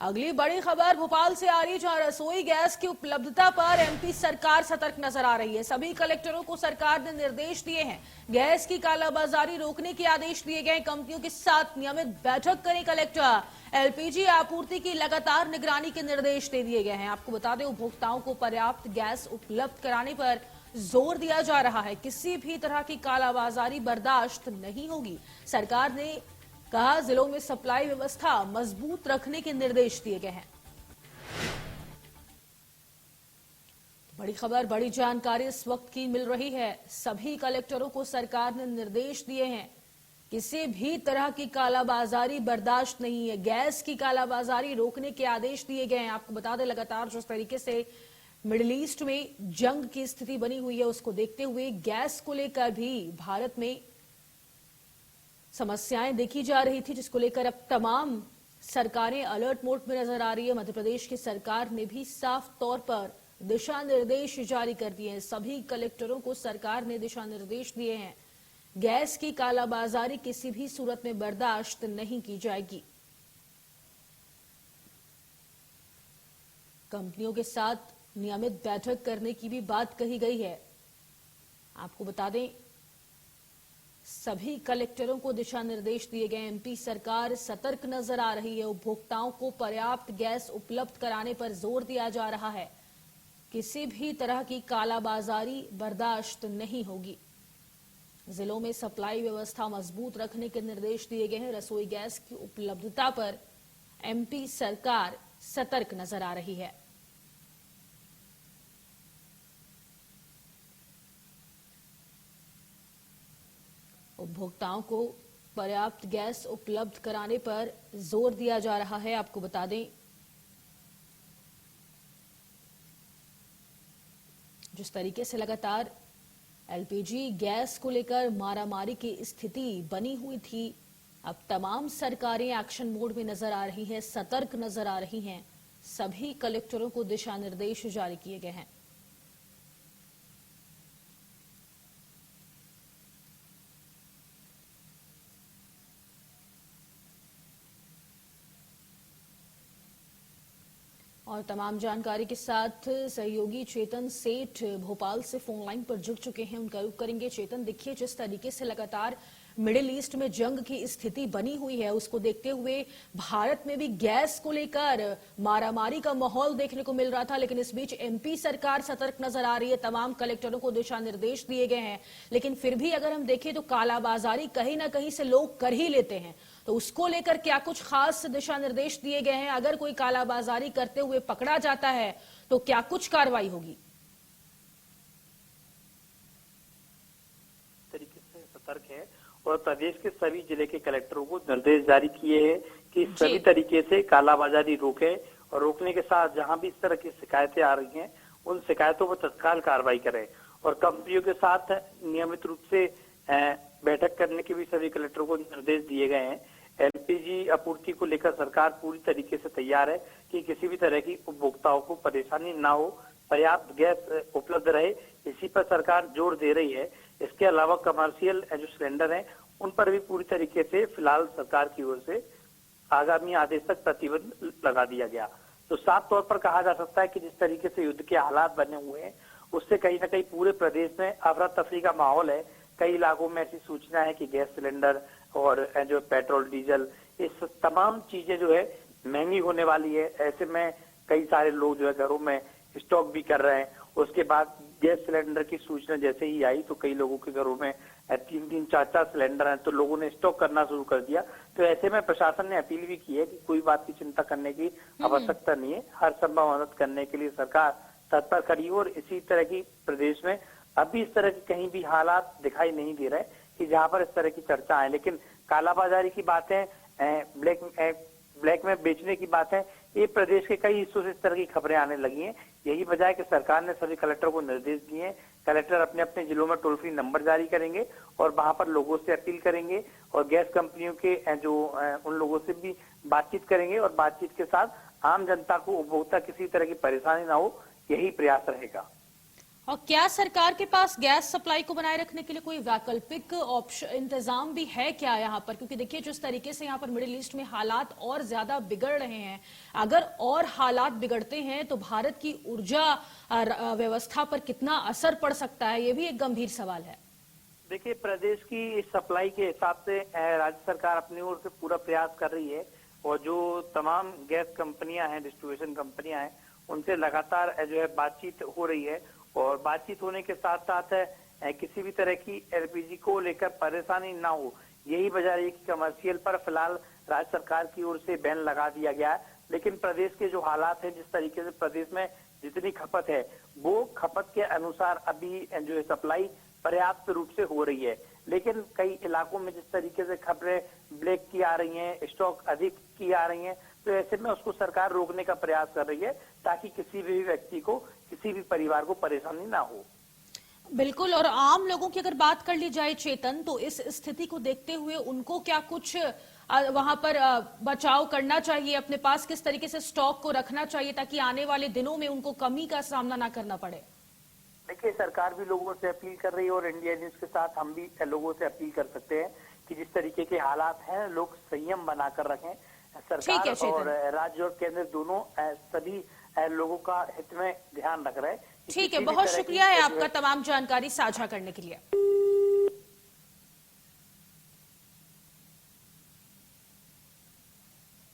अगली बड़ी खबर भोपाल से आ रही है, जहां रसोई गैस की उपलब्धता पर एमपी सरकार सतर्क नजर आ रही है। सभी कलेक्टरों को सरकार ने निर्देश दिए हैं। गैस की कालाबाजारी रोकने के आदेश दिए गए। कंपनियों के साथ नियमित बैठक करें कलेक्टर। एलपीजी आपूर्ति की लगातार निगरानी के निर्देश दे दिए गए हैं। आपको बता दें, उपभोक्ताओं को पर्याप्त गैस उपलब्ध कराने पर जोर दिया जा रहा है। किसी भी तरह की कालाबाजारी बर्दाश्त नहीं होगी। सरकार ने कहा, जिलों में सप्लाई व्यवस्था मजबूत रखने के निर्देश दिए गए हैं। बड़ी खबर, बड़ी जानकारी इस वक्त की मिल रही है। सभी कलेक्टरों को सरकार ने निर्देश दिए हैं। किसी भी तरह की कालाबाजारी बर्दाश्त नहीं है। गैस की कालाबाजारी रोकने के आदेश दिए गए हैं। आपको बता दें, लगातार जिस तरीके से मिडिल ईस्ट में जंग की स्थिति बनी हुई है, उसको देखते हुए गैस को लेकर भी भारत में समस्याएं देखी जा रही थी, जिसको लेकर अब तमाम सरकारें अलर्ट मोड में नजर आ रही है। मध्य प्रदेश की सरकार ने भी साफ तौर पर दिशा निर्देश जारी कर दिए हैं। सभी कलेक्टरों को सरकार ने दिशा निर्देश दिए हैं। गैस की कालाबाजारी किसी भी सूरत में बर्दाश्त नहीं की जाएगी। कंपनियों के साथ नियमित बैठक करने की भी बात कही गई है। आपको बता दें, सभी कलेक्टरों को दिशा निर्देश दिए गए। एमपी सरकार सतर्क नजर आ रही है। उपभोक्ताओं को पर्याप्त गैस उपलब्ध कराने पर जोर दिया जा रहा है। किसी भी तरह की कालाबाजारी बर्दाश्त नहीं होगी। जिलों में सप्लाई व्यवस्था मजबूत रखने के निर्देश दिए गए हैं। रसोई गैस की उपलब्धता पर एमपी सरकार सतर्क नजर आ रही है। उपभोक्ताओं को पर्याप्त गैस उपलब्ध कराने पर जोर दिया जा रहा है। आपको बता दें, जिस तरीके से लगातार एलपीजी गैस को लेकर मारामारी की स्थिति बनी हुई थी, अब तमाम सरकारें एक्शन मोड में नजर आ रही हैं, सतर्क नजर आ रही हैं। सभी कलेक्टरों को दिशा निर्देश जारी किए गए हैं। और तमाम जानकारी के साथ सहयोगी चेतन सेठ भोपाल से फोन लाइन पर जुड़ चुके हैं। उनका रुख करेंगे। चेतन, देखिए, जिस तरीके से लगातार मिडिल ईस्ट में जंग की स्थिति बनी हुई है, उसको देखते हुए भारत में भी गैस को लेकर मारामारी का माहौल देखने को मिल रहा था, लेकिन इस बीच एमपी सरकार सतर्क नजर आ रही है। तमाम कलेक्टरों को दिशा निर्देश दिए गए हैं, लेकिन फिर भी अगर हम देखें तो कालाबाजारी कहीं ना कहीं से लोग कर ही लेते हैं। तो उसको लेकर क्या कुछ खास दिशा निर्देश दिए गए हैं? अगर कोई कालाबाजारी करते हुए पकड़ा जाता है तो क्या कुछ कार्रवाई होगी? तरीके से सतर्क है और प्रदेश के सभी जिले के कलेक्टरों को निर्देश जारी किए हैं कि सभी तरीके से कालाबाजारी रोकें और रोकने के साथ जहां भी इस तरह की शिकायतें आ रही हैं, उन शिकायतों पर तत्काल कार्रवाई करें और कंपनियों के साथ नियमित रूप से बैठक करने के भी सभी कलेक्टरों को निर्देश दिए गए हैं। एलपीजी आपूर्ति को लेकर सरकार पूरी तरीके से तैयार है कि किसी भी तरह की उपभोक्ताओं को परेशानी ना हो, पर्याप्त गैस उपलब्ध रहे, इसी पर सरकार जोर दे रही है। इसके अलावा कमर्शियल जो सिलेंडर हैं, उन पर भी पूरी तरीके से फिलहाल सरकार की ओर से आगामी आदेश तक प्रतिबंध लगा दिया गया। तो साफ तौर पर कहा जा सकता है कि जिस तरीके से युद्ध के हालात बने हुए हैं, उससे कहीं ना कहीं पूरे प्रदेश में अफरा तफरी का माहौल है। कई इलाकों में ऐसी सूचना है कि गैस सिलेंडर और जो पेट्रोल डीजल, इस तमाम चीजें जो है महंगी होने वाली है। ऐसे में कई सारे लोग जो है घरों में स्टॉक भी कर रहे हैं। उसके बाद गैस सिलेंडर की सूचना जैसे ही आई तो कई लोगों के घरों में 3-3, 4-4 सिलेंडर हैं, तो लोगों ने स्टॉक करना शुरू कर दिया। तो ऐसे में प्रशासन ने अपील भी की है कि कोई बात की चिंता करने की आवश्यकता नहीं है। हर संभव मदद करने के लिए सरकार तत्पर खड़ी है और इसी तरह की प्रदेश में अभी इस तरह के कहीं भी हालात दिखाई नहीं दे रहे कि जहां पर इस तरह की चर्चा है। लेकिन कालाबाजारी की बातें, ब्लैक में बेचने की बातें, ये प्रदेश के कई हिस्सों से इस तरह की खबरें आने लगी हैं। यही वजह है कि सरकार ने सभी कलेक्टर को निर्देश दिए हैं। कलेक्टर अपने अपने जिलों में टोल फ्री नंबर जारी करेंगे और वहां पर लोगों से अपील करेंगे और गैस कंपनियों के जो उन लोगों से भी बातचीत करेंगे और बातचीत के साथ आम जनता को, उपभोक्ता किसी तरह की परेशानी ना हो, यही प्रयास रहेगा। और क्या सरकार के पास गैस सप्लाई को बनाए रखने के लिए कोई वैकल्पिक ऑप्शन इंतजाम भी है क्या यहाँ पर? क्योंकि देखिए जिस तरीके से यहाँ पर मिडिल ईस्ट में हालात और ज्यादा बिगड़ रहे हैं, अगर और हालात बिगड़ते हैं तो भारत की ऊर्जा व्यवस्था पर कितना असर पड़ सकता है, ये भी एक गंभीर सवाल है। देखिए, प्रदेश की इस सप्लाई के हिसाब से राज्य सरकार अपनी ओर से पूरा प्रयास कर रही है और जो तमाम गैस कंपनियां हैं, डिस्ट्रीब्यूशन कंपनियां हैं, उनसे लगातार जो है बातचीत हो रही है और बातचीत होने के साथ साथ किसी भी तरह की एलपीजी को लेकर परेशानी ना हो, यही वजह है कि कमर्शियल पर फिलहाल राज्य सरकार की ओर से बैन लगा दिया गया है। लेकिन प्रदेश के जो हालात हैं, जिस तरीके से प्रदेश में जितनी खपत है, वो खपत के अनुसार अभी जो है सप्लाई पर्याप्त रूप से हो रही है। लेकिन कई इलाकों में जिस तरीके से खबरें ब्लैक की आ रही हैं, स्टॉक अधिक की आ रही हैं, तो ऐसे में उसको सरकार रोकने का प्रयास कर रही है ताकि किसी भी व्यक्ति को, किसी भी परिवार को परेशानी ना हो। बिल्कुल। और आम लोगों की अगर बात कर ली जाए चेतन, तो इस स्थिति को देखते हुए उनको क्या कुछ वहां पर बचाव करना चाहिए, अपने पास किस तरीके से स्टॉक को रखना चाहिए ताकि आने वाले दिनों में उनको कमी का सामना ना करना पड़े? देखिए, सरकार भी लोगों से अपील कर रही है और इंडिया न्यूज के साथ हम भी लोगों से अपील कर सकते हैं कि जिस तरीके के हालात हैं, लोग संयम बनाकर रखें। सरकार और राज्य और केंद्र दोनों सभी लोगों का हित में ध्यान रख रहे हैं। ठीक है, बहुत शुक्रिया है आपका तमाम जानकारी साझा करने के लिए।